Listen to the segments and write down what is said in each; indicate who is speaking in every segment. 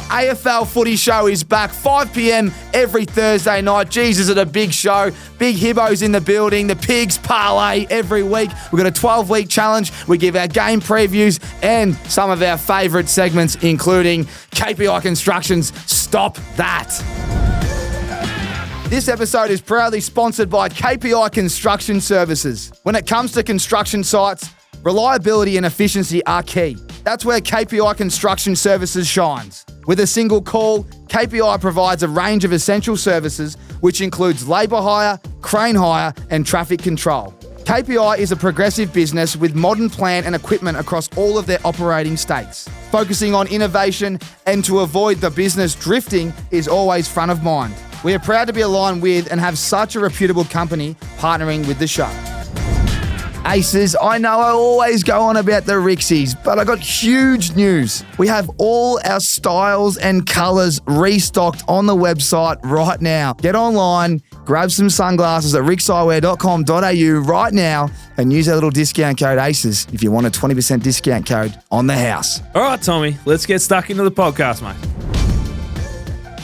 Speaker 1: Our AFL footy show is back 5 p.m. every Thursday night. Jesus, it's a big show. Big Hibbos in the building. The Pigs parlay every week. We've got a 12-week challenge. We give our game previews and some of our favourite segments, including KPI Construction's Stop That. This episode is proudly sponsored by KPI Construction Services. When it comes to construction sites, reliability and efficiency are key. That's where KPI Construction Services shines. With a single call, KPI provides a range of essential services, which includes labour hire, crane hire, and traffic control. KPI is a progressive business with modern plant and equipment across all of their operating states. Focusing on innovation and to avoid the business drifting is always front of mind. We are proud to be aligned with and have such a reputable company partnering with the show. Aces, I know I always go on about the RIXXs, but I got huge news. We have all our styles and colours restocked on the website right now. Get online, grab some sunglasses at rixeyewear.com.au right now and use our little discount code ACES if you want a 20% discount code on the house.
Speaker 2: All right, Tommy, let's get stuck into the podcast, mate.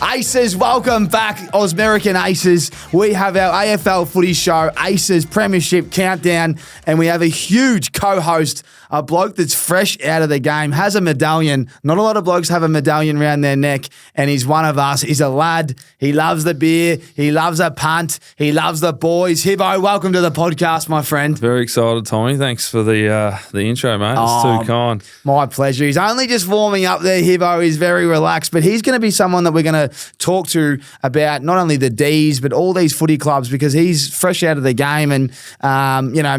Speaker 1: Aces, welcome back, Ausmerican Aces. We have our AFL footy show, Aces Premiership Countdown, and we have a huge co-host, a bloke that's fresh out of the game, has a medallion. Not a lot of blokes have a medallion around their neck, and he's one of us. He's a lad. He loves the beer. He loves a punt. He loves the boys. Hibbo, welcome to the podcast, my friend.
Speaker 2: Very excited, Tommy. Thanks for the intro, mate. It's too kind.
Speaker 1: My pleasure. He's only just warming up there, Hibbo. He's very relaxed, but he's going to be someone that we're going to talk to about not only the D's, but all these footy clubs because he's fresh out of the game. And,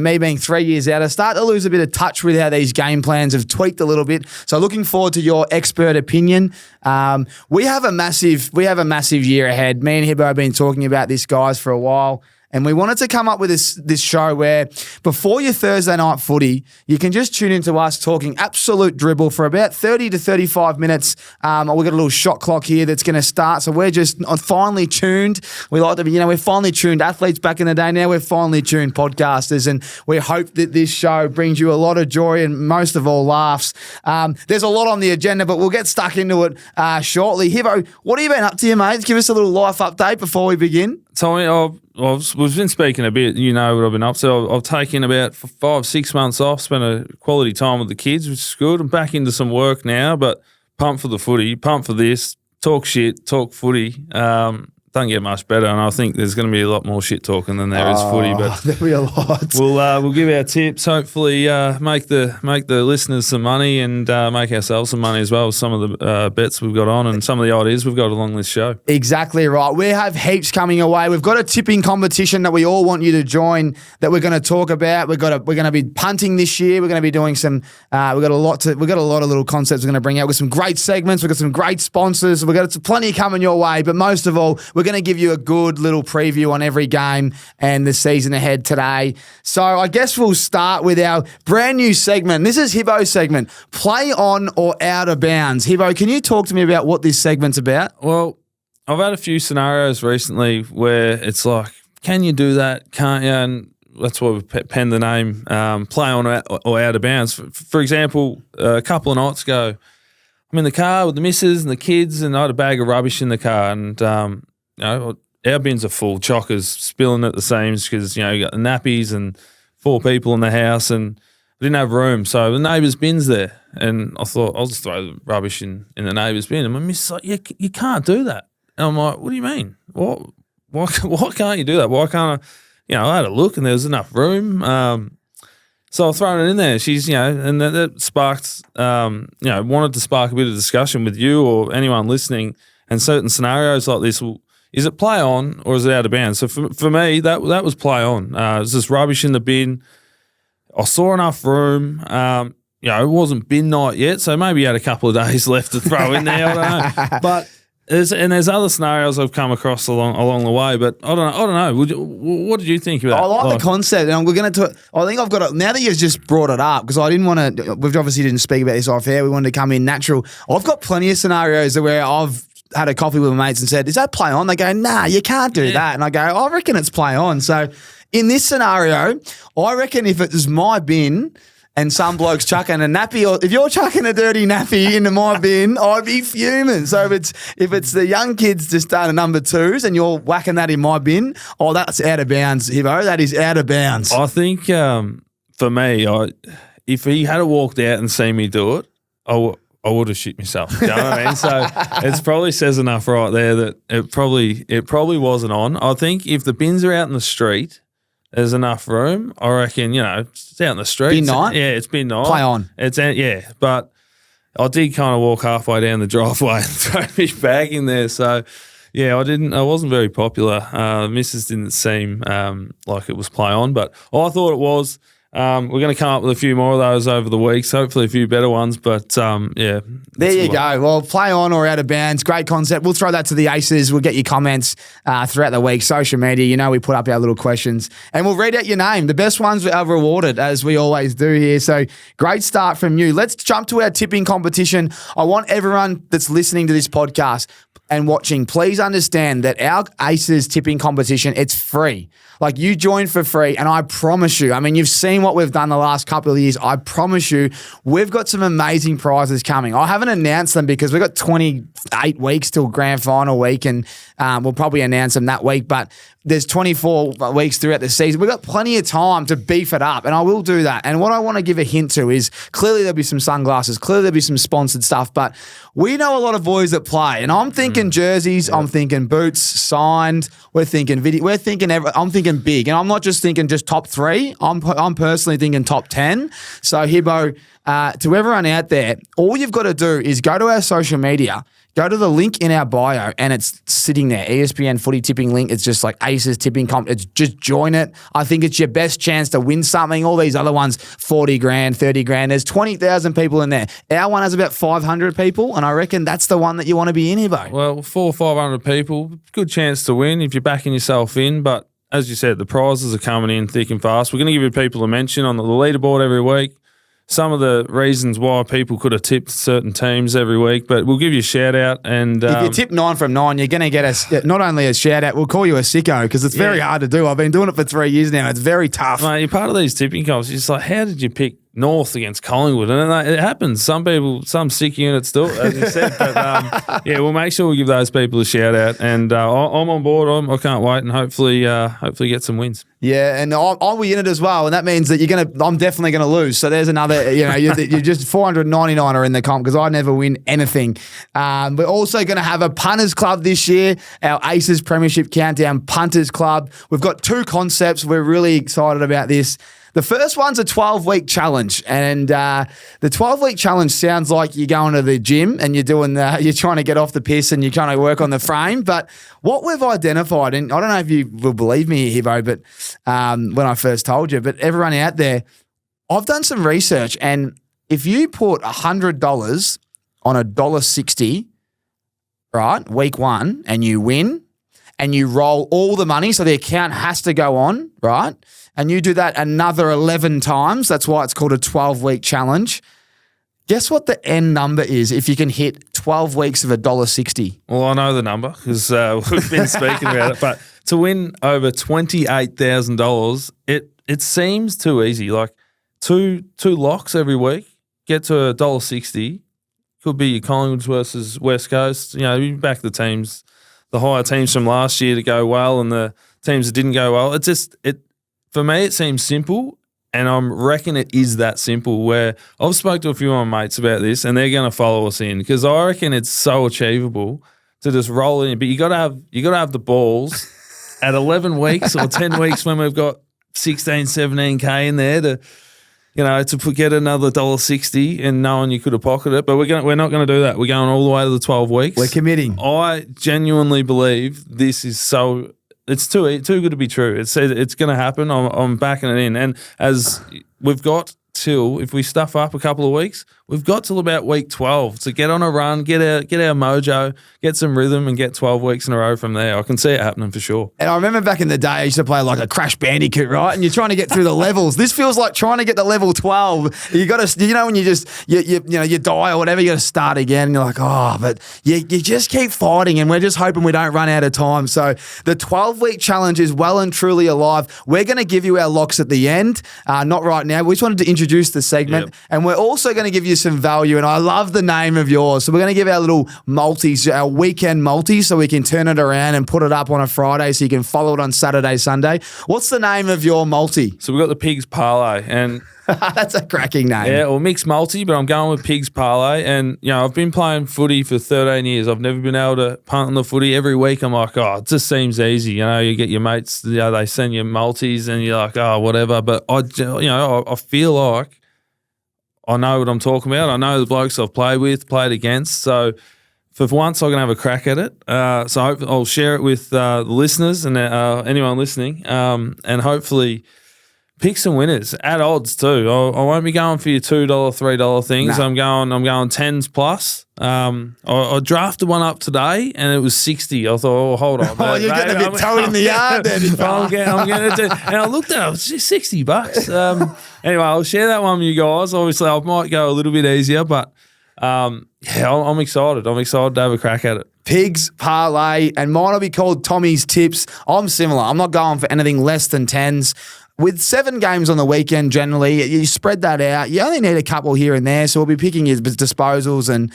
Speaker 1: me being 3 years out, I start to lose a bit of touch with how these game plans have tweaked a little bit. So looking forward to your expert opinion. We have a massive year ahead. Me and Hibbo have been talking about this, guys, for a while. And we wanted to come up with this show where before your Thursday night footy, you can just tune into us talking absolute dribble for about 30 to 35 minutes. We've got a little shot clock here that's going to start. So we're just finely tuned. We like to be, we're finely tuned athletes back in the day. Now we're finely tuned podcasters. And we hope that this show brings you a lot of joy and most of all laughs. There's a lot on the agenda, but we'll get stuck into it shortly. Hibbo, what have you been up to, mate? Give us a little life update before we begin.
Speaker 2: Tommy, we've been speaking a bit, you know what I've been up to. I've taken about 5-6 months off, spent a quality time with the kids, which is good. I'm back into some work now, but pumped for the footy, pumped for this, talk shit, talk footy. Don't get much better, and I think there's going to be a lot more shit talking than there is footy. But
Speaker 1: there'll be a lot.
Speaker 2: We'll give our tips. Hopefully, make the listeners some money and make ourselves some money as well with some of the bets we've got on and some of the ideas we've got along this show. Exactly
Speaker 1: right. We have heaps coming away. We've got a tipping competition that we all want you to join that we're going to talk about. We're going to be punting this year. We're going to be doing some. We've got a lot of little concepts we're going to bring out. We've got some great segments. We've got some great sponsors. We've got plenty coming your way. But most of all, we're going to give you a good little preview on every game and the season ahead today. So I guess we'll start with our brand new segment. This is Hibbo's segment, Play On or Out of Bounds. Hibbo, can you talk to me about what this segment's about?
Speaker 2: Well, I've had a few scenarios recently where it's like, can you do that? Can't you? And that's why we've penned the name Play On or Out of Bounds. For example, a couple of nights ago, I'm in the car with the missus and the kids and I had a bag of rubbish in the car and our bins are full, chockers spilling at the seams because, you got the nappies and 4 people in the house and I didn't have room. So the neighbour's bin's there and I thought I'll just throw the rubbish in the neighbour's bin. And my missus like, you can't do that. And I'm like, what do you mean? Why can't you do that? Why can't I? I had a look and there was enough room. So I've thrown it in there. She's, and that sparked, wanted to spark a bit of discussion with you or anyone listening and certain scenarios like this will, is it play on or is it out of bounds? So for me, that was play on. It was just rubbish in the bin. I saw enough room. It wasn't bin night yet, so maybe you had a couple of days left to throw in there. I don't know. But there's other scenarios I've come across along the way, but I don't know. What did you think of that?
Speaker 1: I like the concept, and we're going to. I think I've got it now that you've just brought it up because I didn't want to. We obviously didn't speak about this off air. We wanted to come in natural. I've got plenty of scenarios where I've had a coffee with my mates and said, "Is that play on?" They go, "Nah, you can't do that," and I go, "I reckon it's play on." So in this scenario, I reckon if it was my bin and some bloke's chucking a nappy, or if you're chucking a dirty nappy into my bin, I'd be fuming. So if it's the young kids just starting number 2s and you're whacking that in my bin, oh, that's out of bounds, Hibbo. That is out of bounds.
Speaker 2: I think for me, if he had walked out and seen me do it, I would have shit myself. You know what I mean? So it probably says enough right there that it probably wasn't on. I think if the bins are out in the street, there's enough room. I reckon, it's out in the street.
Speaker 1: Bin night?
Speaker 2: Yeah, it's bin night.
Speaker 1: Play on.
Speaker 2: Yeah, but I did kind of walk halfway down the driveway and throw my bag in there. So yeah, I wasn't very popular. Missus didn't seem like it was play on, but I thought it was. We're going to come up with a few more of those over the weeks, hopefully a few better ones, but yeah.
Speaker 1: There you go. Well, play on or out of bounds, great concept. We'll throw that to the Aces. We'll get your comments throughout the week, social media. We put up our little questions and we'll read out your name. The best ones are rewarded, as we always do here. So great start from you. Let's jump to our tipping competition. I want everyone that's listening to this podcast and watching, please understand that our Aces tipping competition, it's free. Like, you join for free, and I promise you, you've seen what we've done the last couple of years. I promise you, we've got some amazing prizes coming. I haven't announced them because we've got 28 weeks till grand final week, and we'll probably announce them that week, but there's 24 weeks throughout the season. We've got plenty of time to beef it up, and I will do that. And what I want to give a hint to is, clearly there'll be some sunglasses, clearly there'll be some sponsored stuff, but we know a lot of boys that play, and I'm thinking jerseys, I'm thinking boots, signed, we're thinking video, I'm thinking big, and I'm not just thinking just top 3. I'm personally thinking top 10. So Hibbo, to everyone out there, all you've got to do is go to our social media, go to the link in our bio, and it's sitting there, ESPN footy tipping link. It's just like Aces tipping comp. It's just join it. I think it's your best chance to win something. All these other ones, 40 grand, 30 grand. There's 20,000 people in there. Our one has about 500 people, and I reckon that's the one that you want to be in, Hibbo.
Speaker 2: Well, 400 or 500 people, good chance to win if you're backing yourself in, but as you said, the prizes are coming in thick and fast. We're going to give you people a mention on the leaderboard every week. Some of the reasons why people could have tipped certain teams every week, but we'll give you a shout out. And
Speaker 1: if you tip 9 from 9, you're going to get not only a shout out, we'll call you a sicko because it's very hard to do. I've been doing it for 3 years now. It's very tough.
Speaker 2: Mate, you're part of these tipping comps. You're just like, how did you pick North against Collingwood? And it happens. Some people, some sick units do, as you said. But we'll make sure we give those people a shout out. And I'm on board. I can't wait, and hopefully get some wins.
Speaker 1: Yeah, and I'll be in it as well, and that means that I'm definitely gonna lose. So there's another, you're just 499er in the comp because I never win anything. We're also gonna have a punters club this year, our Aces Premiership Countdown Punters Club. We've got 2 concepts. We're really excited about this. The first one's a 12-week challenge, and the 12-week challenge sounds like you're going to the gym and you're trying to get off the piss and you're trying to work on the frame. But what we've identified, and I don't know if you will believe me, Hibbo, but when I first told you, but everyone out there, I've done some research, and if you put $100 on $1.60, right, week 1, and you win, and you roll all the money, so the account has to go on, right? And you do that another 11 times. That's why it's called a 12-week challenge. Guess what the end number is if you can hit 12 weeks of $1.60?
Speaker 2: Well, I know the number because we've been speaking about it. But to win over $28,000, it seems too easy. Like two locks every week, get to $1.60. Could be your Collingwood versus West Coast. You back the teams, the higher teams from last year to go well, and the teams that didn't go well. For me, it seems simple, and I reckon it is that simple where I've spoke to a few of my mates about this, and they're going to follow us in because I reckon it's so achievable to just roll in. But you got to have the balls at 11 weeks or 10 weeks when we've got 16, 17K in there to get another $1.60 and knowing you could have pocketed it. But we're not going to do that. We're going all the way to the 12 weeks.
Speaker 1: We're committing.
Speaker 2: I genuinely believe this is so. It's too good to be true. It's going to happen. I'm backing it in. And as we've got till, if we stuff up a couple of weeks, we've got till about week 12 to get on a run, get our mojo, get some rhythm, and get 12 weeks in a row from there. I can see it happening for sure.
Speaker 1: And I remember back in the day, I used to play like a Crash Bandicoot, right? And you're trying to get through the levels. This feels like trying to get to level 12. You got to, when you just you die or whatever, you got to start again. And you're like, but you just keep fighting, and we're just hoping we don't run out of time. So the 12-week challenge is well and truly alive. We're going to give you our locks at the end, not right now. We just wanted to introduce the segment, and we're also going to give you some value. And I love the name of yours. So we're going to give our little multis, our weekend multis, so we can turn it around and put it up on a Friday so you can follow it on Saturday, Sunday. What's the name of your multi?
Speaker 2: So we've got the Pigs Parlay, and
Speaker 1: that's a cracking name.
Speaker 2: Yeah, or mixed multi, but I'm going with Pigs Parlay. And, I've been playing footy for 13 years. I've never been able to punt on the footy. Every week I'm like, it just seems easy. You get your mates, they send you multis and you're like, whatever. But, I feel like I know what I'm talking about. I know the blokes I've played against. So for once I'm going to have a crack at it. So I'll share it with the listeners and anyone listening, and hopefully – pick some winners at odds too. I won't be going for your $2, $3 things. Nah. I'm going 10s plus. I drafted one up today and it was 60. I thought, hold on.
Speaker 1: You're getting a bit toe in the yard then.
Speaker 2: I'm getting it. And I looked at it, it was just $60. Anyway, I'll share that one with you guys. Obviously, I might go a little bit easier, but I'm excited. I'm excited to have a crack at it.
Speaker 1: Pigs Parlay, and mine will be called Tommy's Tips. I'm similar. I'm not going for anything less than 10s. With 7 games on the weekend, generally, you spread that out. You only need a couple here and there, so we'll be picking your disposals and,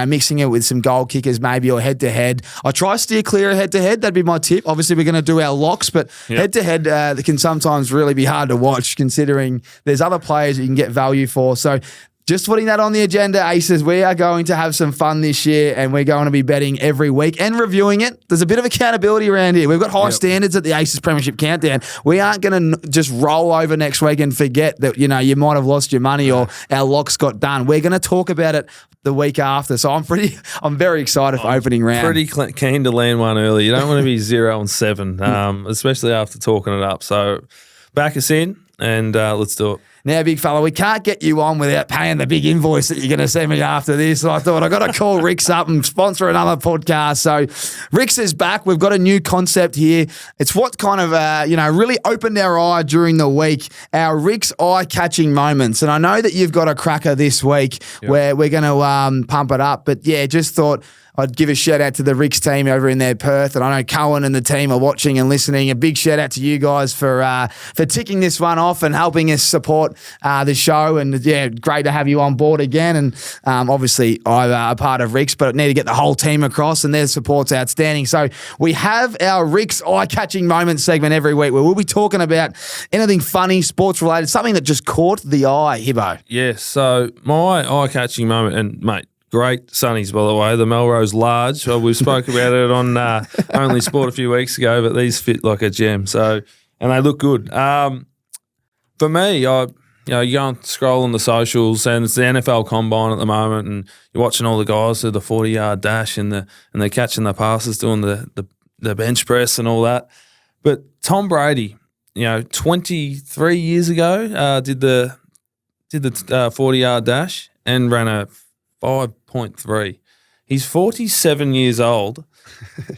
Speaker 1: mixing it with some goal kickers maybe or head-to-head. I try steer clear of head-to-head. That'd be my tip. Obviously, we're going to do our locks, but head-to-head can sometimes really be hard to watch considering there's other players that you can get value for. So just putting that on the agenda, Aces. We are going to have some fun this year, and we're going to be betting every week and reviewing it. There's a bit of accountability around here. We've got high standards at the Aces Premiership Countdown. We aren't going to just roll over next week and forget that, you might have lost your money or our locks got done. We're going to talk about it the week after. So I'm very excited for opening round.
Speaker 2: Pretty keen to land one early. You don't want to be 0-7, especially after talking it up. So back us in and let's do it.
Speaker 1: Now, big fella, we can't get you on without paying the big invoice that you're going to send me after this. So I thought I got to call RIXX up and sponsor another podcast. So RIXX is back. We've got a new concept here. It's what kind of, really opened our eye during the week, our RIXX eye-catching moments. And I know that you've got a cracker this week where we're going to pump it up. But, just thought I'd give a shout out to the RIXX team over in their Perth, and I know Cohen and the team are watching and listening. A big shout out to you guys for ticking this one off and helping us support the show. And great to have you on board again. And obviously I'm a part of RIXX, but I need to get the whole team across, and their support's outstanding. So we have our RIXX eye-catching moment segment every week where we'll be talking about anything funny, sports related, something that just caught the eye, Hibbo.
Speaker 2: Yes. So my eye-catching moment, and mate, great sunnies, by the way. The Melrose Large. We spoke about it on Only Sport a few weeks ago, but these fit like a gem. So, and they look good. For me, you go and scroll on the socials, and it's the NFL Combine at the moment, and you're watching all the guys do the 40-yard dash and they're catching the passes, doing the bench press and all that. But Tom Brady, 23 years ago, did the 40-yard dash and ran a 5.3. He's 47 years old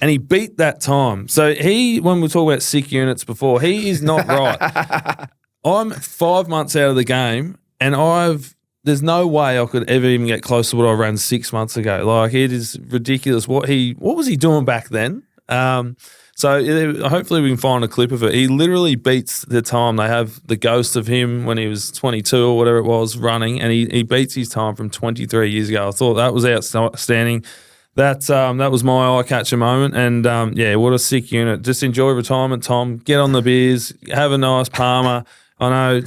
Speaker 2: and he beat that time. So when we talk about sick units before, he is not right. I'm 5 months out of the game and there's no way I could ever even get close to what I ran 6 months ago. Like, it is ridiculous. What was he doing back then? So hopefully we can find a clip of it. He literally beats the time. They have the ghost of him when he was 22 or whatever it was running, and he beats his time from 23 years ago. I thought that was outstanding. That was my eye-catcher moment, and what a sick unit. Just enjoy retirement, Tom. Get on the beers, have a nice Palmer. I know,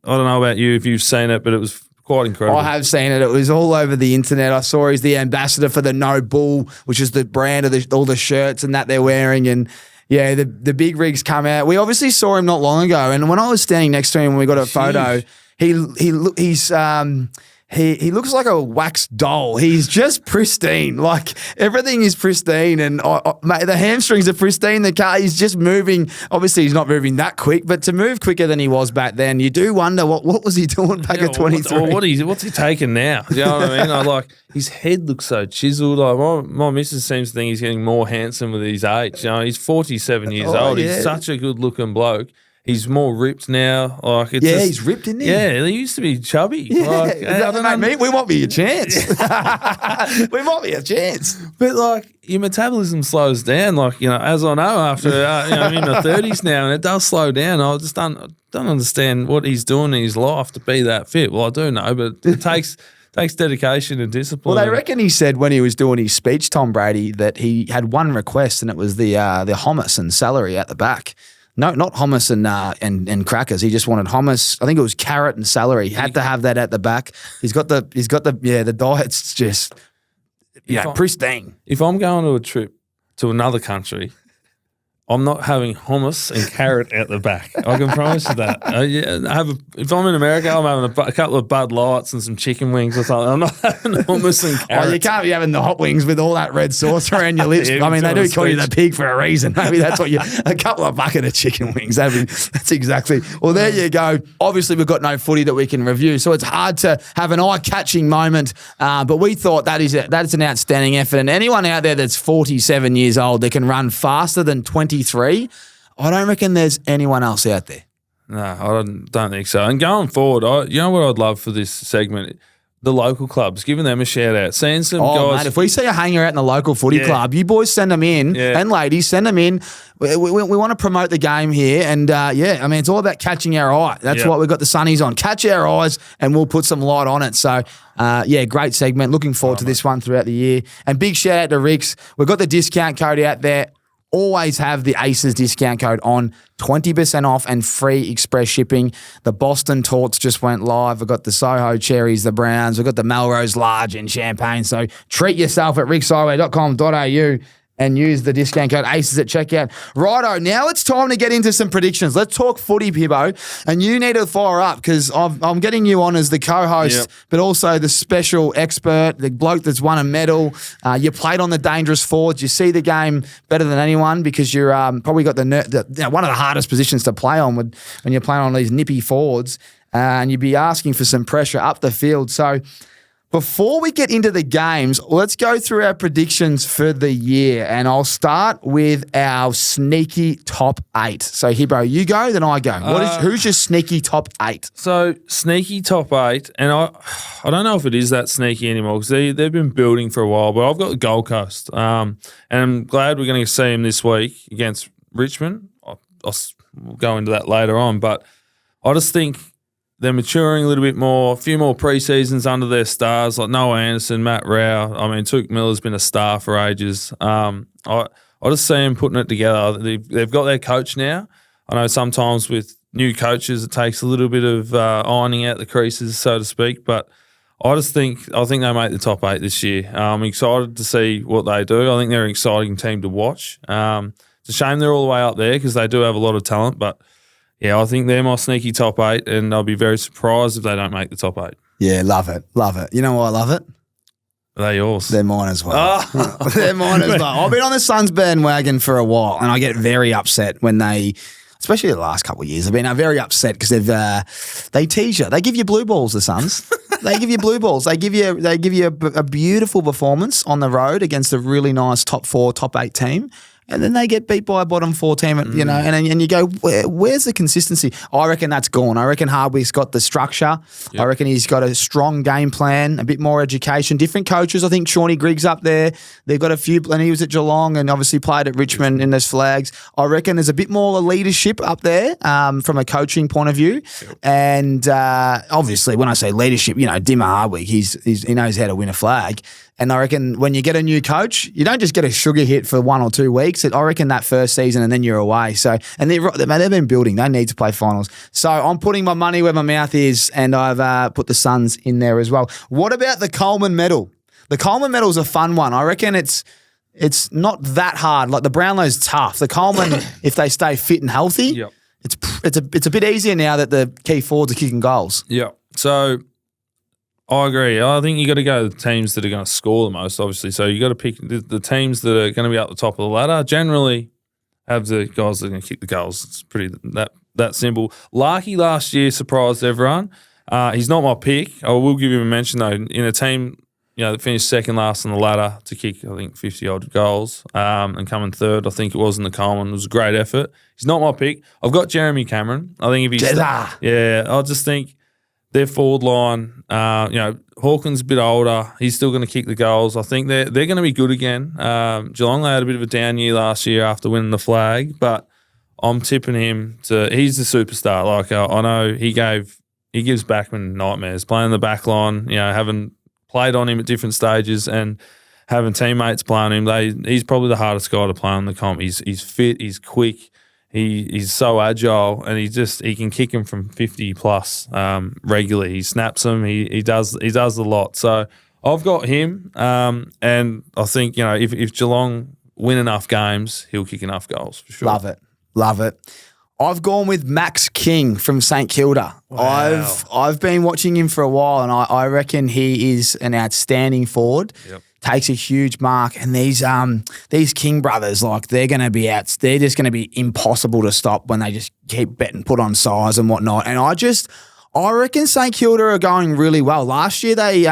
Speaker 2: I don't know about you if you've seen it, but it was quite incredible.
Speaker 1: I have seen it. It was all over the internet. I saw he's the ambassador for the No Bull, which is the brand of all the shirts and that they're wearing. And the big rigs come out. We obviously saw him not long ago, and when I was standing next to him when we got a photo, he's he looks like a wax doll. He's just pristine. Like everything is pristine, and mate, the hamstrings are pristine. The car, he's just moving. Obviously, he's not moving that quick, but to move quicker than he was back then, you do wonder what was he doing back at 23.
Speaker 2: What's he taking now? You know what I mean? I like his head looks so chiseled. Like my missus seems to think he's getting more handsome with his age. You know, he's 47 years old.
Speaker 1: Yeah.
Speaker 2: He's such a good looking bloke. He's more ripped now. Like
Speaker 1: he's ripped, isn't he?
Speaker 2: Yeah, he used to be chubby.
Speaker 1: Yeah,
Speaker 2: like, I don't know.
Speaker 1: Mate, we might be a chance. We might be a chance.
Speaker 2: But like your metabolism slows down. Like as I know after I'm in my 30s now, and it does slow down. I just don't understand what he's doing in his life to be that fit. Well, I do know, but it takes dedication and discipline.
Speaker 1: Well, they reckon he said when he was doing his speech, Tom Brady, that he had one request, and it was the hummus and celery at the back. No, not hummus and crackers. He just wanted hummus. I think it was carrot and celery. He had to have that at the back. He's got the diet's just pristine.
Speaker 2: If I'm going to a trip to another country, I'm not having hummus and carrot at the back. I can promise you that. If I'm in America, I'm having a couple of Bud Lights and some chicken wings or something. I'm not having hummus and carrot.
Speaker 1: Oh, you can't be having the hot wings with all that red sauce around your lips.
Speaker 2: Yeah,
Speaker 1: I mean, they do call you the pig for a reason. Maybe that's what a couple of bucket of chicken wings. That's exactly. Well, there you go. Obviously, we've got no footy that we can review, so it's hard to have an eye-catching moment. But we thought that's an outstanding effort. And anyone out there that's 47 years old that can run faster than 23, I don't reckon there's anyone else out there.
Speaker 2: No, I don't think so. And going forward, you know what I'd love for this segment? The local clubs, giving them a shout out. Seeing some guys.
Speaker 1: Mate, if we see a hanger out in the local footy club, you boys send them in, and ladies, send them in. We want to promote the game here, and I mean, it's all about catching our eye. That's what we've got the sunnies on. Catch our eyes, and we'll put some light on it. So, great segment. Looking forward to this one throughout the year. And big shout out to RIXX. We've got the discount code out there. Always have the ACES discount code on, 20% off and free express shipping. The Boston Torts just went live. We've got the Soho Cherries, the Browns. We've got the Melrose Large in Champagne. So treat yourself at rixeyewear.com.au and use the discount code ACES at checkout. Righto, now it's time to get into some predictions. Let's talk footy, Hibbo. And you need to fire up because I'm getting you on as the co-host, but also the special expert, the bloke that's won a medal. You played on the dangerous forwards. You see the game better than anyone because you're probably got one of the hardest positions to play on when you're playing on these nippy forwards. And you'd be asking for some pressure up the field. So before we get into the games, let's go through our predictions for the year. And I'll start with our sneaky top 8. So, Hibbo, you go, then I go. Who's your sneaky top 8?
Speaker 2: So, sneaky top 8, and I don't know if it is that sneaky anymore because they've been building for a while, but I've got the Gold Coast. And I'm glad we're going to see them this week against Richmond. We'll go into that later on, but I just think they're maturing a little bit more, a few more pre-seasons under their stars like Noah Anderson, Matt Rao. I mean, Touk Miller's been a star for ages. I just see them putting it together. They've got their coach now. I know sometimes with new coaches it takes a little bit of ironing out the creases, so to speak, but I think they make the top 8 this year. I'm excited to see what they do. I think they're an exciting team to watch. It's a shame they're all the way up there because they do have a lot of talent, but yeah, I think they're my sneaky top 8, and I'll be very surprised if they don't make the top 8.
Speaker 1: Yeah, love it. Love it. You know why I love it?
Speaker 2: Are they yours?
Speaker 1: They're mine as well. Oh. They're mine as well. I've been on the Suns bandwagon for a while, and I get very upset when they, especially the last couple of years, I've been very upset because they tease you. They give you blue balls, the Suns. They give you blue balls. They give you a beautiful performance on the road against a really nice top 4, top 8 team. And then they get beat by a bottom 4 team, and you go, where's the consistency? I reckon that's gone. I reckon Hardwick's got the structure. Yep. I reckon he's got a strong game plan, a bit more education, different coaches. I think Shawnee Griggs up there. They've got a few, and he was at Geelong and obviously played at Richmond in those Flags. I reckon there's a bit more leadership up there from a coaching point of view. Yep. And obviously, when I say leadership, Dimmer Hardwick, he knows how to win a flag. And I reckon when you get a new coach, you don't just get a sugar hit for 1 or 2 weeks. I reckon that first season and then you're away. So, and they've been building. They need to play finals. So I'm putting my money where my mouth is, and I've put the Suns in there as well. What about the Coleman medal? The Coleman medal is a fun one. I reckon it's not that hard. Like the Brownlow's tough. The Coleman, if they stay fit and healthy, it's a bit easier now that the key forwards are kicking goals.
Speaker 2: Yeah. So I agree. I think you got to go with the teams that are going to score the most, obviously. So you got to pick the teams that are going to be up the top of the ladder. Generally, have the guys that are going to kick the goals. It's pretty that simple. Larky last year surprised everyone. He's not my pick. I will give him a mention though. In a team, that finished second last on the ladder to kick, I think 50-odd goals, and coming third, I think it was in the Coleman. It was a great effort. He's not my pick. I've got Jeremy Cameron. I think if he's I just think their forward line, Hawkins a bit older. He's still going to kick the goals. I think they're going to be good again. Geelong, they had a bit of a down year last year after winning the flag, but I'm tipping him to. He's the superstar. Like I know he gives backman nightmares playing the back line. Having played on him at different stages and having teammates play on him. He's probably the hardest guy to play on the comp. He's fit. He's quick. He's so agile, and he can kick him from 50 plus regularly. He snaps them. He does a lot. So I've got him, and I think if Geelong win enough games, he'll kick enough goals for sure.
Speaker 1: Love it. I've gone with Max King from St Kilda.
Speaker 2: Wow.
Speaker 1: I've been watching him for a while, and I reckon he is an outstanding forward.
Speaker 2: Yep.
Speaker 1: Takes a huge mark, and these King brothers, like they're going to be out. They're just going to be impossible to stop when they just keep betting, put on size and whatnot. And I reckon St Kilda are going really well. Last year they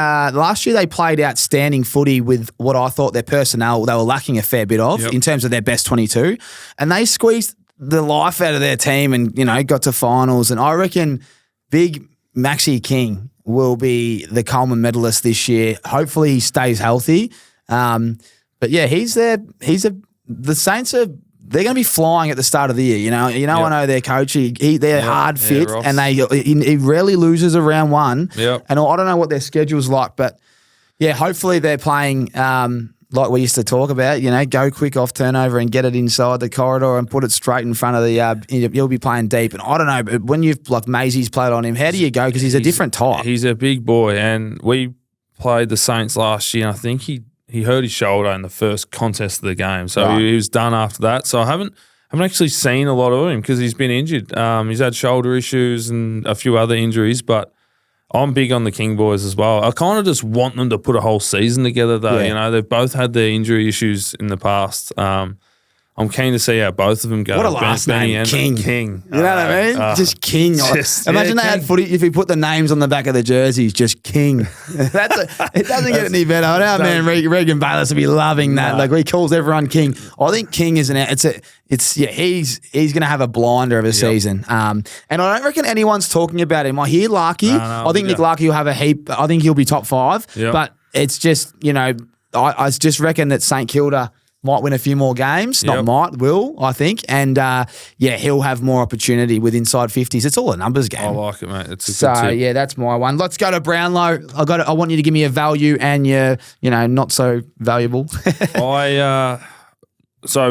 Speaker 1: played outstanding footy with what I thought their personnel they were lacking a fair bit of in terms of their best 22, and they squeezed the life out of their team and got to finals. And I reckon big Maxi King will be the Coleman medalist this year. Hopefully he stays healthy. But yeah, the Saints are they're going to be flying at the start of the year. I know their coach. They're hard fit, and he rarely loses around one.
Speaker 2: Yep.
Speaker 1: And I don't know what their schedule's like, but yeah, hopefully they're playing like we used to talk about. Go quick off turnover and get it inside the corridor and put it straight in front of the. You'll be playing deep, and I don't know. But when you've Maisie's played on him, how do you go? Because he's a different type.
Speaker 2: He's a big boy, and we played the Saints last year, and I think he hurt his shoulder in the first contest of the game, so he was done after that. So I haven't actually seen a lot of him because he's been injured. He's had shoulder issues and a few other injuries, but I'm big on the King boys as well. I kind of just want them to put a whole season together, though.
Speaker 1: Yeah.
Speaker 2: They've both had their injury issues in the past. I'm keen to see how both of them go.
Speaker 1: What a last name, King.
Speaker 2: King.
Speaker 1: You know what I mean? Just King. Imagine they had footy, if he put the names on the back of the jerseys, just King. It doesn't get any better. Our man Regan Bayless would be loving that. Like he calls everyone King. I think King is he's going to have a blinder of a season. And I don't reckon anyone's talking about him. I hear Larky. I think Nick Larky will have a heap. I think he'll be top 5.
Speaker 2: Yep.
Speaker 1: But it's just, I just reckon that St Kilda might win a few more games. Will, I think. And, he'll have more opportunity with inside 50s. It's all a numbers game.
Speaker 2: I like it, mate. It's a good tip.
Speaker 1: Yeah, that's my one. Let's go to Brownlow. I want you to give me a value and your, not so valuable.
Speaker 2: So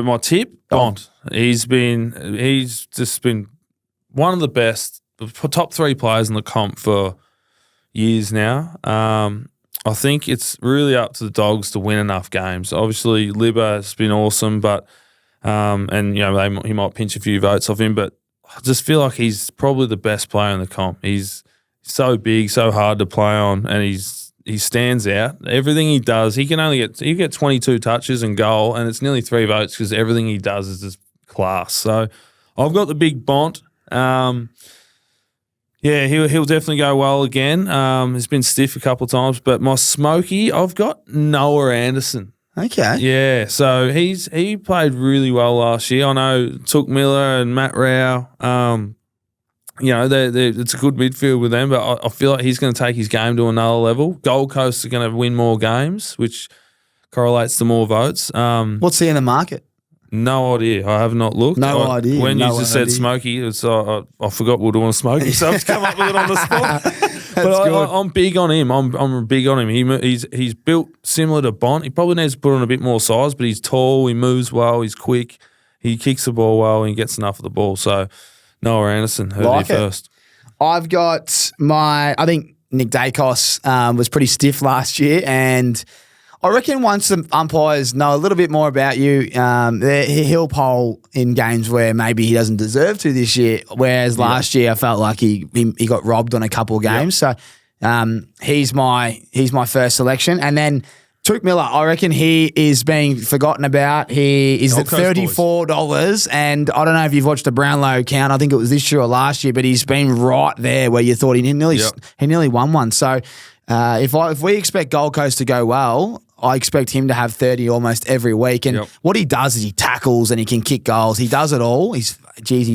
Speaker 2: my tip, Bont. He's just been one of the best, top 3 players in the comp for years now. I think it's really up to the Dogs to win enough games. Obviously, Libba has been awesome, but he might pinch a few votes off him, but I just feel like he's probably the best player in the comp. He's so big, so hard to play on, and he stands out. Everything he does, he get 22 touches and goal, and it's nearly 3 votes because everything he does is just class. So I've got the big Bont. Yeah, he'll definitely go well again. He's been stiff a couple of times, but my smoky, I've got Noah Anderson.
Speaker 1: Okay.
Speaker 2: Yeah, so he played really well last year. I know Took Miller and Matt Rao. It's a good midfield with them, but I feel like he's going to take his game to another level. Gold Coast are going to win more games, which correlates to more votes.
Speaker 1: What's he in the market?
Speaker 2: No idea. I have not looked.
Speaker 1: No idea.
Speaker 2: When you just said Smokey, I forgot we were doing Smokey, so I've just come up with it on the spot. But I'm big on him. I'm big on him. He's built similar to Bont. He probably needs to put on a bit more size, but he's tall, he moves well, he's quick, he kicks the ball well, and he gets enough of the ball. So Noah Anderson, heard you first.
Speaker 1: I've got I think Nick Dacos was pretty stiff last year, and I reckon once the umpires know a little bit more about you, he'll poll in games where maybe he doesn't deserve to this year, whereas last year I felt like he got robbed on a couple of games. So He's my first selection. And then Touk Miller, I reckon he is being forgotten about. He is at $34, and I don't know if you've watched the Brownlow account. I think it was this year or last year, but he's been right there where you thought he nearly won one. So if we expect Gold Coast to go well, I expect him to have 30 almost every week. And what he does is he tackles and he can kick goals. He does it all. He's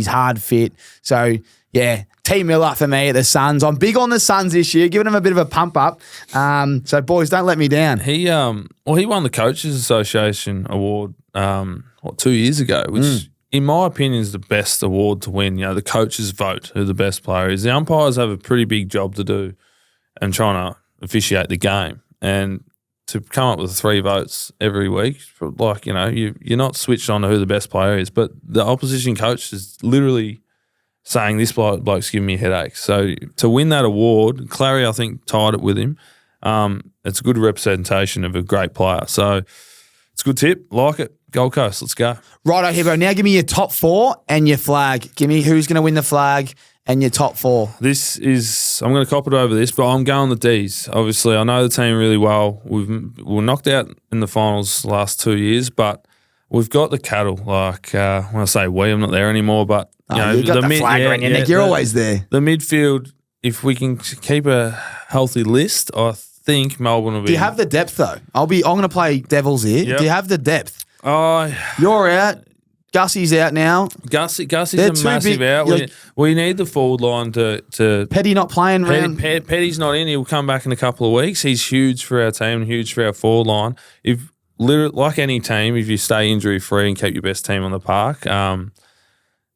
Speaker 1: hard fit. So, yeah, T Miller for me at the Suns. I'm big on the Suns this year, giving them a bit of a pump up. So, boys, don't let me down.
Speaker 2: He won the Coaches Association Award 2 years ago, which in my opinion is the best award to win. You know, the coaches vote who the best player is. The umpires have a pretty big job to do and trying to officiate the game. And to come up with 3 votes every week, like, you know, you're not switched on to who the best player is, but the opposition coach is literally saying this bloke's giving me a headache. So to win that award, Clary, I think, tied it with him. It's a good representation of a great player. So it's a good tip. Like it. Gold Coast, let's go.
Speaker 1: Righto, Hibbo. Now give me your top 4 and your flag. Give me who's going to win the flag and your top 4.
Speaker 2: I'm going to cop it over this, but I'm going the Ds. Obviously, I know the team really well. We're knocked out in the finals the last 2 years, but we've got the cattle. Like, when I say I'm not there anymore, but
Speaker 1: you got the flag around your neck. You're always there.
Speaker 2: The midfield, if we can keep a healthy list, I think Melbourne will be.
Speaker 1: Do you have the depth though? I'm going to play Devils here. Yep. Do you have the depth? You're out. Gussie's out now.
Speaker 2: Gussie's a massive out. We need the forward line to
Speaker 1: Petty not playing around.
Speaker 2: Petty's not in. He'll come back in a couple of weeks. He's huge for our team and huge for our forward line. If like any team, if you stay injury free and keep your best team on the park,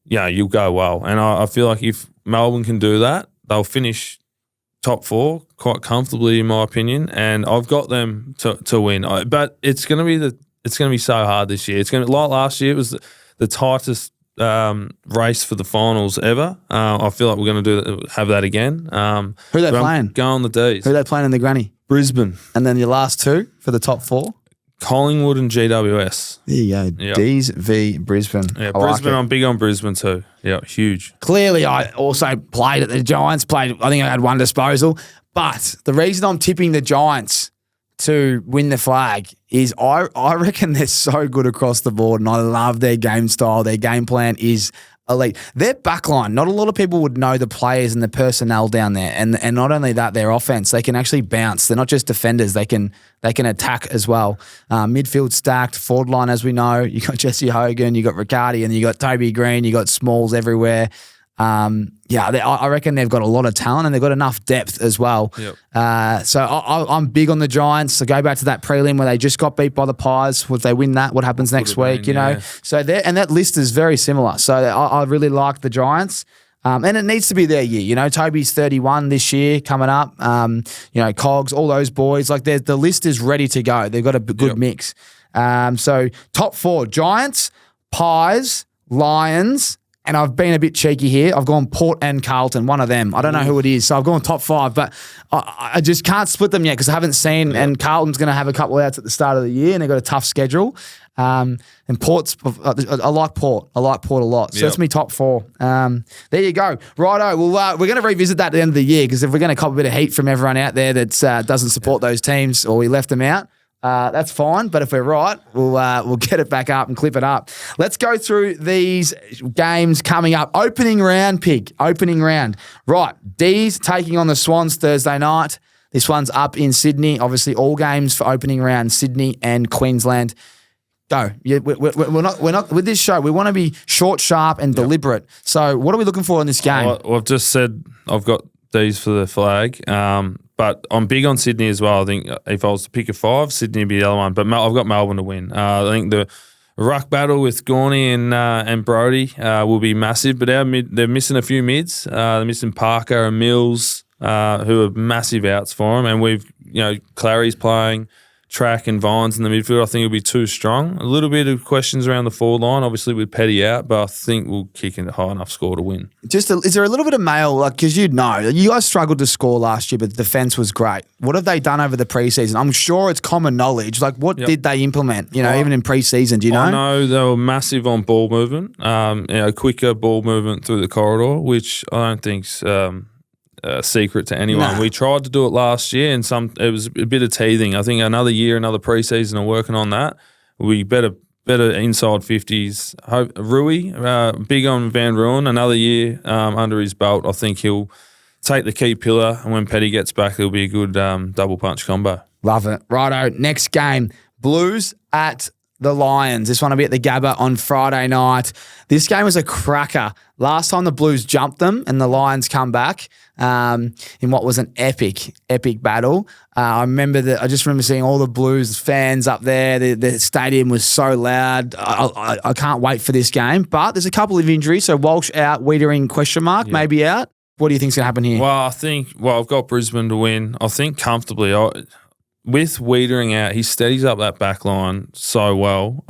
Speaker 2: you'll go well. And I feel like if Melbourne can do that, they'll finish top 4 quite comfortably, in my opinion. And I've got them to win. But it's going to be so hard this year. It's going to like last year. It was the tightest race for the finals ever. I feel like we're going to have that again.
Speaker 1: Who are they playing?
Speaker 2: Go on the Ds.
Speaker 1: Who are they playing in the granny?
Speaker 2: Brisbane.
Speaker 1: And then your last 2 for the top 4?
Speaker 2: Collingwood and GWS.
Speaker 1: There you go. Yep. D's v Brisbane.
Speaker 2: Yeah, Brisbane. I'm big on Brisbane too. Yeah, huge.
Speaker 1: Clearly, I also played at the Giants. I think I had 1 disposal. But the reason I'm tipping the Giants to win the flag is I reckon they're so good across the board, and I love their game style. Their game plan is elite. Their backline, not a lot of people would know the players and the personnel down there, and not only that, their offense, they can actually bounce. They're not just defenders; they can attack as well. Midfield stacked, forward line, as we know. You got Jesse Hogan, you got Riccardi, and you got Toby Green. You got Smalls everywhere. I reckon they've got a lot of talent and they've got enough depth as well.
Speaker 2: Yep.
Speaker 1: So I'm big on the Giants. So go back to that prelim where they just got beat by the Pies. If they win that, what happens next week? You know. So that list is very similar. So I really like the Giants. And it needs to be their year. You know, Toby's 31 this year coming up. Cogs, all those boys. Like the list is ready to go. They've got a good mix. So top 4: Giants, Pies, Lions. And I've been a bit cheeky here. I've gone Port and Carlton, one of them. I don't know who it is. So I've gone top 5, but I just can't split them yet because I haven't seen. And Carlton's going to have a couple outs at the start of the year, and they've got a tough schedule. And Port's, I like Port. I like Port a lot. So that's me top 4. There you go. Righto. Well, we're going to revisit that at the end of the year because if we're going to cop a bit of heat from everyone out there that doesn't support those teams or we left them out, that's fine, but if we're right, we'll get it back up and clip it up. Let's go through these games coming up. Opening round, Pig. Opening round. Right, D's taking on the Swans Thursday night. This one's up in Sydney. Obviously, all games for opening round, Sydney and Queensland. Go. Yeah, we're not with this show. We want to be short, sharp, and deliberate. So, what are we looking for in this game?
Speaker 2: Well, I've just said I've got D's for the flag. But I'm big on Sydney as well. I think if I was to pick a 5, Sydney would be the other one. But I've got Melbourne to win. I think the ruck battle with Gorney and Brody will be massive. But they're missing a few mids. They're missing Parker and Mills, who are massive outs for them. And Clary's playing. Track and Vines in the midfield, I think it'll be too strong. A little bit of questions around the forward line, obviously with Petty out, but I think we'll kick in a high enough score to win. Is
Speaker 1: there a little bit of mail, because you guys struggled to score last year, but the defence was great. What have they done over the preseason? I'm sure it's common knowledge. Like, what did they implement? Even in preseason, do you know?
Speaker 2: I know they were massive on ball movement, quicker ball movement through the corridor, which I don't think's a secret to anyone.
Speaker 1: No.
Speaker 2: We tried to do it last year, and it was a bit of teething. I think another year, another preseason, are working on that. We better inside 50s. Rui, big on Van Ruin, another year under his belt. I think he'll take the key pillar, and when Petty gets back, it'll be a good double punch combo.
Speaker 1: Love it. Righto, next game, Blues at the Lions. This one will be at the Gabba on Friday night. This game was a cracker. Last time the Blues jumped them and the Lions come back in what was an epic battle. I just remember seeing all the Blues fans up there. The stadium was so loud. I can't wait for this game. But there's a couple of injuries. So Walsh out, Wiedering question mark, maybe out. What do you think's going to happen here?
Speaker 2: Well, I've got Brisbane to win. I think comfortably. With Wiedering out, he steadies up that back line so well.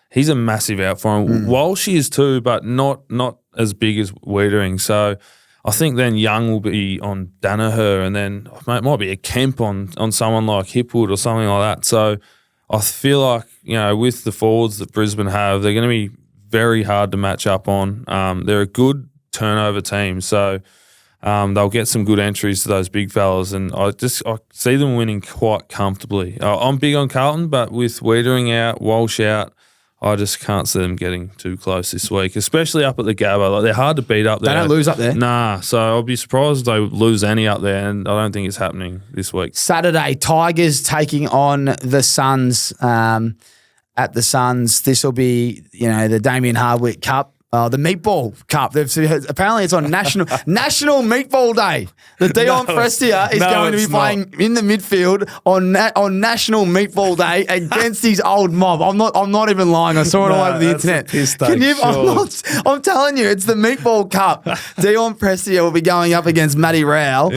Speaker 2: He's a massive out for him. Walsh is too, but not as big as Wiedering. So I think then Young will be on Danaher, and then it might be a Kemp on someone like Hipwood or something like that. So I feel like, with the forwards that Brisbane have, they're going to be very hard to match up on. They're a good turnover team. So they'll get some good entries to those big fellas, and I see them winning quite comfortably. I'm big on Carlton, but with Wiedering out, Walsh out, I just can't see them getting too close this week, especially up at the Gabba. Like, they're hard to beat up there.
Speaker 1: They don't lose up there?
Speaker 2: Nah, so I'll be surprised if they lose any up there, and I don't think it's happening this week.
Speaker 1: Saturday, Tigers taking on the Suns at the Suns. This will be, the Damien Hardwick Cup. The Meatball Cup. Apparently it's on National Meatball Day. The Dion Prestia is going to be playing in the midfield on National Meatball Day against his old mob. I'm not even lying. I saw it all over the internet. I'm telling you, it's the Meatball Cup. Dion Prestia will be going up against Matty Rowell.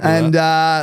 Speaker 1: And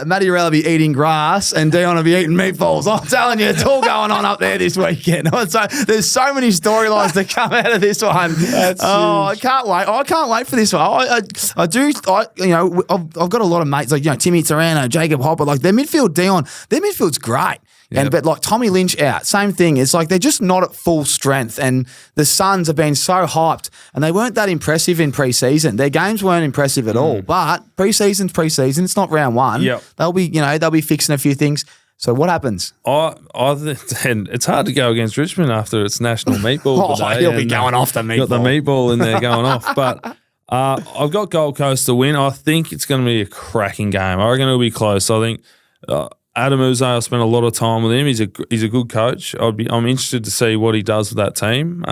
Speaker 1: Matty Rowell will be eating grass and Dion will be eating meatballs. I'm telling you, it's all going on up there this weekend. So there's so many storylines to come out of this one. I can't wait. I can't wait for this one. I've got a lot of mates like, Timmy Taranto, Jacob Hopper, like their midfield's great. Yep. But like Tommy Lynch out, same thing. It's like they're just not at full strength, and the Suns have been so hyped, and they weren't that impressive in preseason. Their games weren't impressive at all. But preseason's preseason. It's not round one.
Speaker 2: Yep.
Speaker 1: They'll be fixing a few things. So what happens?
Speaker 2: And it's hard to go against Richmond after it's National Meatball Day.
Speaker 1: He'll be going off the meatball.
Speaker 2: Got the meatball in there going off. But I've got Gold Coast to win. I think it's going to be a cracking game. I reckon it'll be close. I think Adam Uze, I spent a lot of time with him. He's a good coach. I'm interested to see what he does with that team.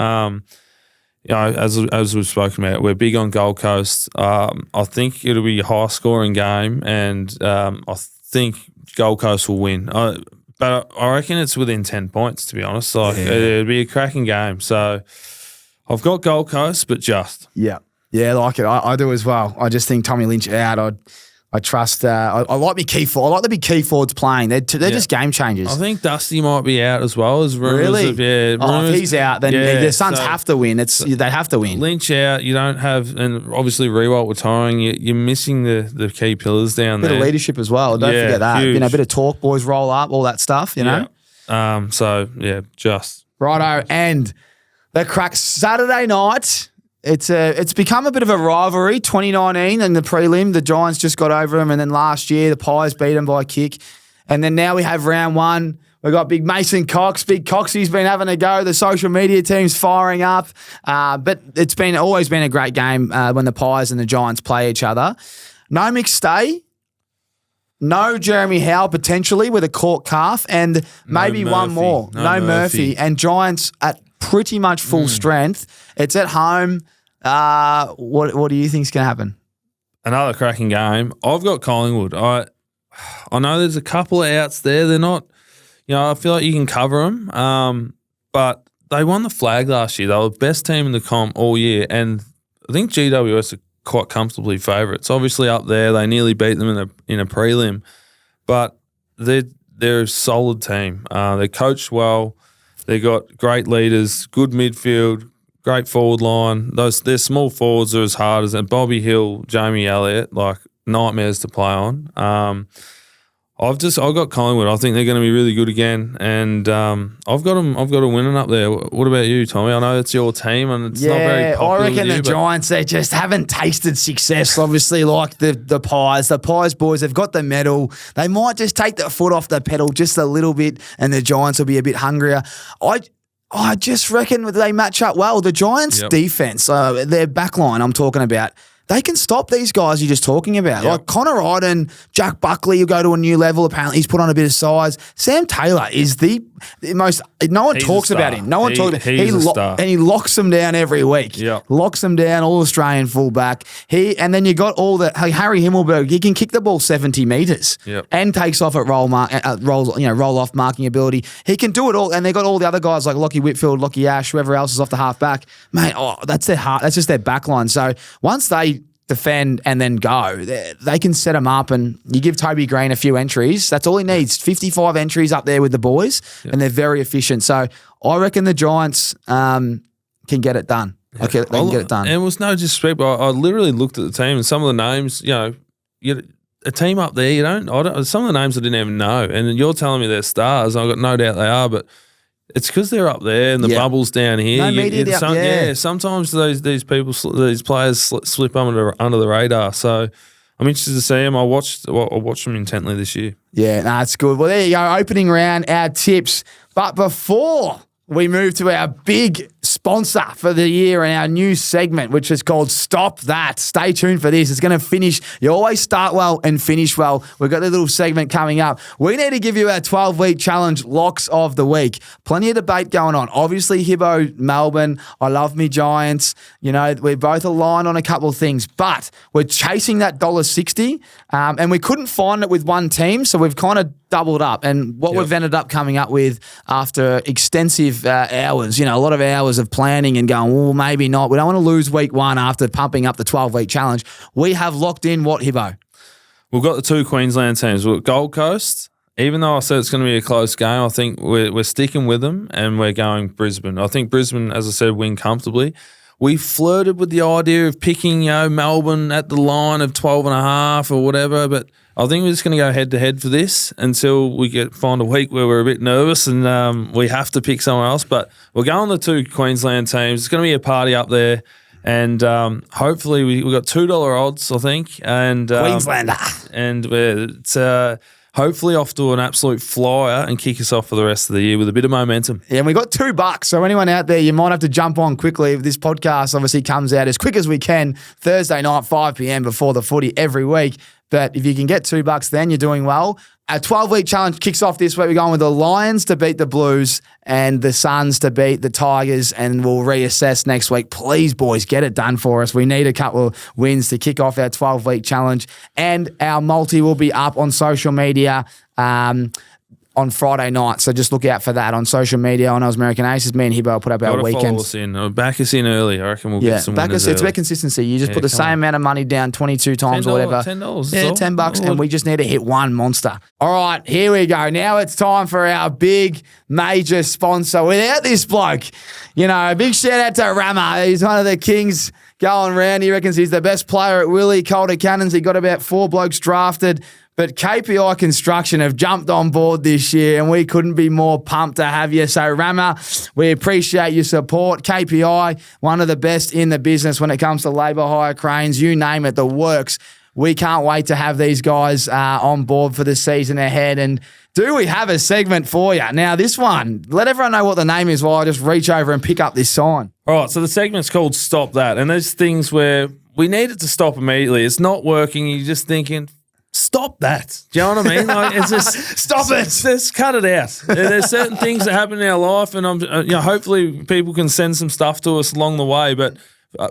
Speaker 2: As we've spoken about, we're big on Gold Coast. I think it'll be a high scoring game, and I think Gold Coast will win. But I reckon it's within 10 points, to be honest. It'll be a cracking game. So I've got Gold Coast, but just.
Speaker 1: Yeah, I like it. I do as well. I just think Tommy Lynch out. I trust. I like the key forward. I like the big key forwards playing. They're just game changers.
Speaker 2: I think Dusty might be out as well. As rumors
Speaker 1: really? If he's out, then the Suns have to win. They have to win.
Speaker 2: Lynch out. You don't have, and obviously Rewalt retiring. You're missing the key pillars down there.
Speaker 1: Bit of leadership as well. Don't forget that.
Speaker 2: Huge.
Speaker 1: A bit of talk, boys roll up, all that stuff.
Speaker 2: Just
Speaker 1: righto. And the crack Saturday night. It's become a bit of a rivalry. 2019 and the prelim, the Giants just got over them, and then last year the Pies beat them by a kick, and then now we have round one. We've got big Mason Cox, big Coxie's been having a go. The social media team's firing up, but it's always been a great game when the Pies and the Giants play each other. No McStay, no Jeremy Howe potentially with a cork calf, and maybe one more. No Murphy, and Giants at pretty much full strength. It's at home. What do you think is going to happen?
Speaker 2: Another cracking game. I've got Collingwood. I know there's a couple of outs there. They're not, I feel like you can cover them. But they won the flag last year. They were the best team in the comp all year, and I think GWS are quite comfortably favourites. Obviously up there, they nearly beat them in a prelim, but they're a solid team. They're coached well. They got great leaders, good midfield, great forward line. Their small forwards are as hard as Bobby Hill, Jamie Elliott, like nightmares to play on. I've got Collingwood. I think they're going to be really good again, and I've got them winning up there. What about you, Tommy? I know it's your team, and it's not very popular.
Speaker 1: I reckon the Giants, they just haven't tasted success. Obviously, like the Pies. The Pies boys, they've got the medal. They might just take the foot off the pedal just a little bit, and the Giants will be a bit hungrier. I just reckon they match up well. The Giants' defense, their back line I'm talking about, they can stop these guys you're just talking about. Like Connor Iden, Jack Buckley will go to a new level. Apparently, he's put on a bit of size. Sam Taylor is the most. No one talks about him. No one talks about him.
Speaker 2: He's a star.
Speaker 1: And he locks them down every week. Locks them down, all Australian fullback. And then you got all the Harry Himmelberg. He can kick the ball 70 metres and takes off at roll off marking ability. He can do it all. And they got all the other guys like Lockie Whitfield, Lockie Ash, whoever else is off the half back. Mate, that's their heart. That's just their back line. So once they defend and then go, they can set them up, and you give Toby Green a few entries. That's all he needs. 55 entries up there with the boys, and they're very efficient. So I reckon the Giants can get it done. Okay, they can get it done.
Speaker 2: And it was no disrespect, but I literally looked at the team and some of the names, a team up there, some of the names I didn't even know, and you're telling me they're stars. I've got no doubt they are, but it's because they're up there and the bubble's down here.
Speaker 1: No media
Speaker 2: sometimes these players slip under the radar. So I'm interested to see them. I watched them intently this year.
Speaker 1: Yeah, that's good. Well, there you go. Opening round, our tips. But before we move to our big sponsor for the year and our new segment, which is called Stop That. Stay tuned for this. It's going to finish. You always start well and finish well. We've got a little segment coming up. We need to give you our 12-week challenge locks of the week. Plenty of debate going on. Obviously, Hibbo, Melbourne. I love me Giants. We're both aligned on a couple of things, but we're chasing that $1.60, and we couldn't find it with one team, so we've kind of doubled up. And what we've ended up coming up with after extensive hours, a lot of hours of planning and going, well, maybe not. We don't want to lose week one after pumping up the 12-week challenge. We have locked in what, Hibbo?
Speaker 2: We've got the two Queensland teams. We've got Gold Coast. Even though I said it's going to be a close game, I think we're sticking with them and we're going Brisbane. I think Brisbane, as I said, win comfortably. We flirted with the idea of picking, Melbourne at the line of 12.5 or whatever, but I think we're just going to go head-to-head for this until we find a week where we're a bit nervous and we have to pick someone else. But we're going the two Queensland teams. It's going to be a party up there. And hopefully we've got $2 odds, I think. And
Speaker 1: Queenslander.
Speaker 2: And it's hopefully off to an absolute flyer and kick us off for the rest of the year with a bit of momentum.
Speaker 1: Yeah, and we got $2. So anyone out there, you might have to jump on quickly. This podcast obviously comes out as quick as we can Thursday night, 5 p.m. before the footy every week. But if you can get $2, then you're doing well. Our 12-week challenge kicks off this week. We're going with the Lions to beat the Blues and the Suns to beat the Tigers, and we'll reassess next week. Please, boys, get it done for us. We need a couple of wins to kick off our 12-week challenge. And our multi will be up on social media on Friday night. So just look out for that on social media on Oz American Aces. Me and Hibbo will put up our weekends.
Speaker 2: Follow us in. Back us in early. I reckon we'll get some winners early.
Speaker 1: It's about consistency. You just put the same amount of money down 22 times or whatever.
Speaker 2: $10.
Speaker 1: Yeah, $10, and we just need to hit one monster. All right, here we go. Now it's time for our big major sponsor. Without this bloke, a big shout out to Rama. He's one of the kings going round. He reckons he's the best player at Willie Calder Cannons. He got about 4 blokes drafted. But KPI Construction have jumped on board this year, and we couldn't be more pumped to have you. So, Rama, we appreciate your support. KPI, one of the best in the business when it comes to labour hire cranes, you name it, the works. We can't wait to have these guys on board for the season ahead. And do we have a segment for you? Now, this one, let everyone know what the name is while I just reach over and pick up this sign.
Speaker 2: All right, so the segment's called Stop That. And there's things where we need it to stop immediately. It's not working. You're just thinking, stop that. Do you know what I mean? Like, it's just
Speaker 1: stop it.
Speaker 2: Just cut it out. There's certain things that happen in our life, and hopefully people can send some stuff to us along the way. But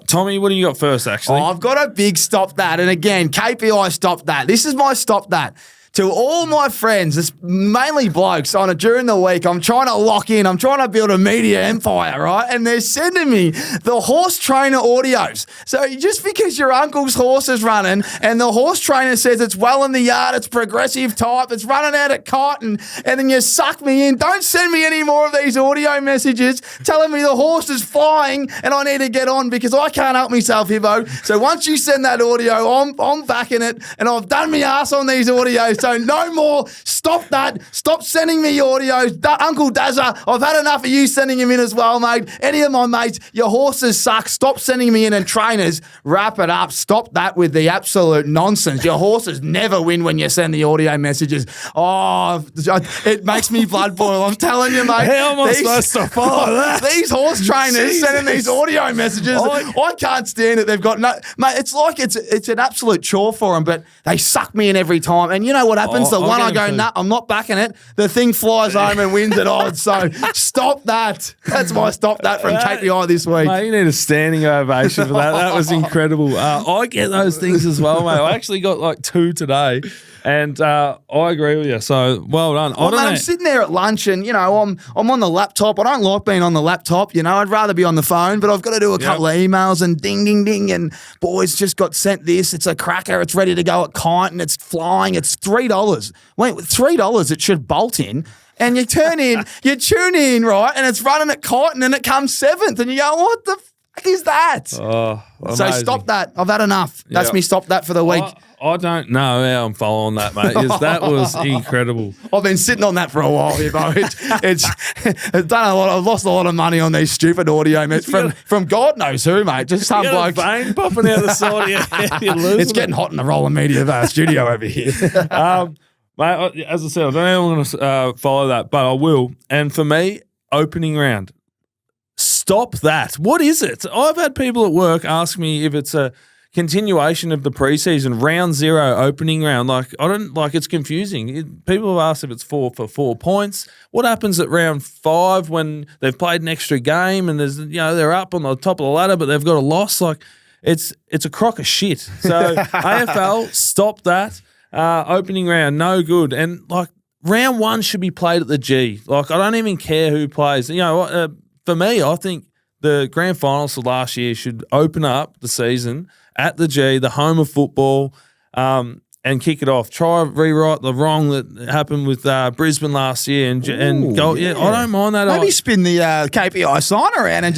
Speaker 2: Tommy, what do you got first? Actually,
Speaker 1: I've got a big stop that, and again, KPI stop that. This is my stop that. To all my friends, it's mainly blokes during the week, I'm trying to lock in. I'm trying to build a media empire, right? And they're sending me the horse trainer audios. So just because your uncle's horse is running and the horse trainer says it's well in the yard, it's progressive type, it's running out at cotton, and then you suck me in, don't send me any more of these audio messages telling me the horse is flying and I need to get on because I can't help myself, Hibbo. So once you send that audio, I'm backing it, and I've done my ass on these audios So no more. Stop that. Stop sending me audio. Uncle Dazza, I've had enough of you sending him in as well, mate. Any of my mates, your horses suck. Stop sending me in, and trainers, wrap it up. Stop that with the absolute nonsense. Your horses never win when you send the audio messages. Oh, it makes me blood boil. I'm telling you, mate.
Speaker 2: How am I supposed to follow that?
Speaker 1: These horse trainers sending these audio messages. I can't stand it. They've got no, mate. It's like it's an absolute chore for them, but they suck me in every time. And you know what happens? The one I go, nah, I'm not backing it. The thing flies home and wins at odds. So stop that. That's my stop that from KPI this week.
Speaker 2: Mate, you need a standing ovation for that. That was incredible. I get those things as well, mate. I actually got like 2 today. And I agree with you. So well done.
Speaker 1: I'm sitting there at lunch, and you know I'm on the laptop. I don't like being on the laptop. You know, I'd rather be on the phone. But I've got to do a couple of emails, and ding, ding, ding, and boys just got sent this. It's a cracker. It's ready to go at Kite, and it's flying. It's $3. Wait, with $3 it should bolt in. And you turn in, you tune in, right, and it's running at Kite, and then it comes 7th, and you go, what the fuck is that?
Speaker 2: Oh,
Speaker 1: so
Speaker 2: amazing.
Speaker 1: stop that. I've had enough. That's me. Stop that for the week.
Speaker 2: I don't know how I'm following that, mate. That was incredible.
Speaker 1: I've been sitting on that for a while, you know. It's done a lot. I've lost a lot of money on these stupid audio messages from God knows who, mate. Just some bloke.
Speaker 2: Vein popping out the side of your head.
Speaker 1: It's getting hot in the Roller Media studio over here.
Speaker 2: Mate, as I said, I don't know how I'm going to follow that, but I will. And for me, opening round. Stop that. What is it? I've had people at work ask me if it's a continuation of the preseason, round 0, opening round. It's confusing. People have asked if it's 4 for 4 points. What happens at round 5 when they've played an extra game and they're up on the top of the ladder, but they've got a loss? It's a crock of shit. So AFL, stop that. Opening round, no good. And round 1 should be played at the G. I don't even care who plays. For me, I think the grand finals of last year should open up the season at the G, the home of football, and kick it off. Try rewrite the wrong that happened with Brisbane last year and go. Yeah, I don't mind that.
Speaker 1: Maybe spin the KPI sign around and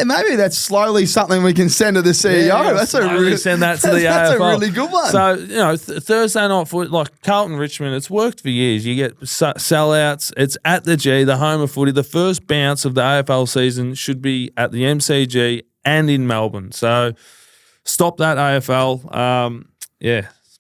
Speaker 1: maybe that's slowly something we can send to the CEO.
Speaker 2: Yeah,
Speaker 1: that's
Speaker 2: send that to the AFL.
Speaker 1: That's a really good one.
Speaker 2: So Thursday night for Carlton Richmond, it's worked for years. You get sellouts. It's at the G, the home of footy. The first bounce of the AFL season should be at the MCG and in Melbourne. So stop that, AFL.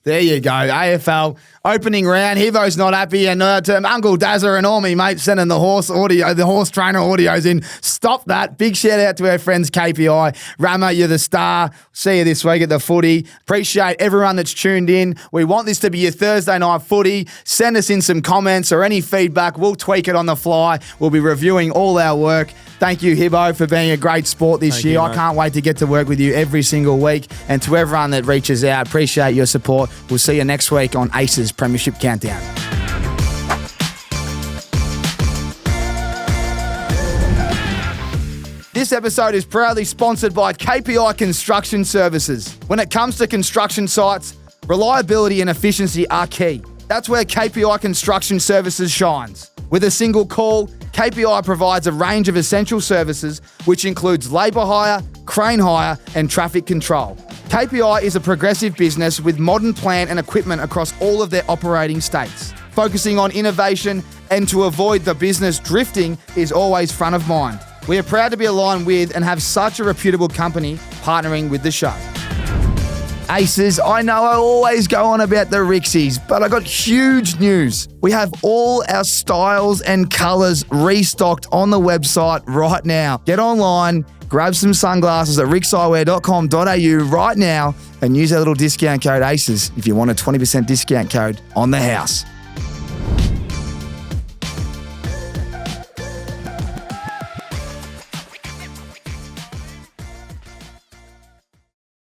Speaker 1: There you go, AFL opening round. Hivo's not happy, and Uncle Dazza and all me mates sending the horse trainer audios in. Stop that. Big shout out to our friends KPI. Rama, you're the star. See you this week at the footy. Appreciate everyone that's tuned in. We want this to be your Thursday night footy. Send us in some comments or any feedback. We'll tweak it on the fly. We'll be reviewing all our work. Thank you, Hibbo, for being a great sport this year. I can't wait to get to work with you every single week. And to everyone that reaches out, appreciate your support. We'll see you next week on Aces Premiership Countdown. This episode is proudly sponsored by KPI Construction Services. When it comes to construction sites, reliability and efficiency are key. That's where KPI Construction Services shines. With a single call, KPI provides a range of essential services, which includes labour hire, crane hire, and traffic control. KPI is a progressive business with modern plant and equipment across all of their operating states. Focusing on innovation and to avoid the business drifting is always front of mind. We are proud to be aligned with and have such a reputable company partnering with the show. Aces, I know I always go on about the RIXXs, but I got huge news. We have all our styles and colours restocked on the website right now. Get online, grab some sunglasses at rixeyewear.com.au right now and use our little discount code ACES if you want a 20% discount code on the house.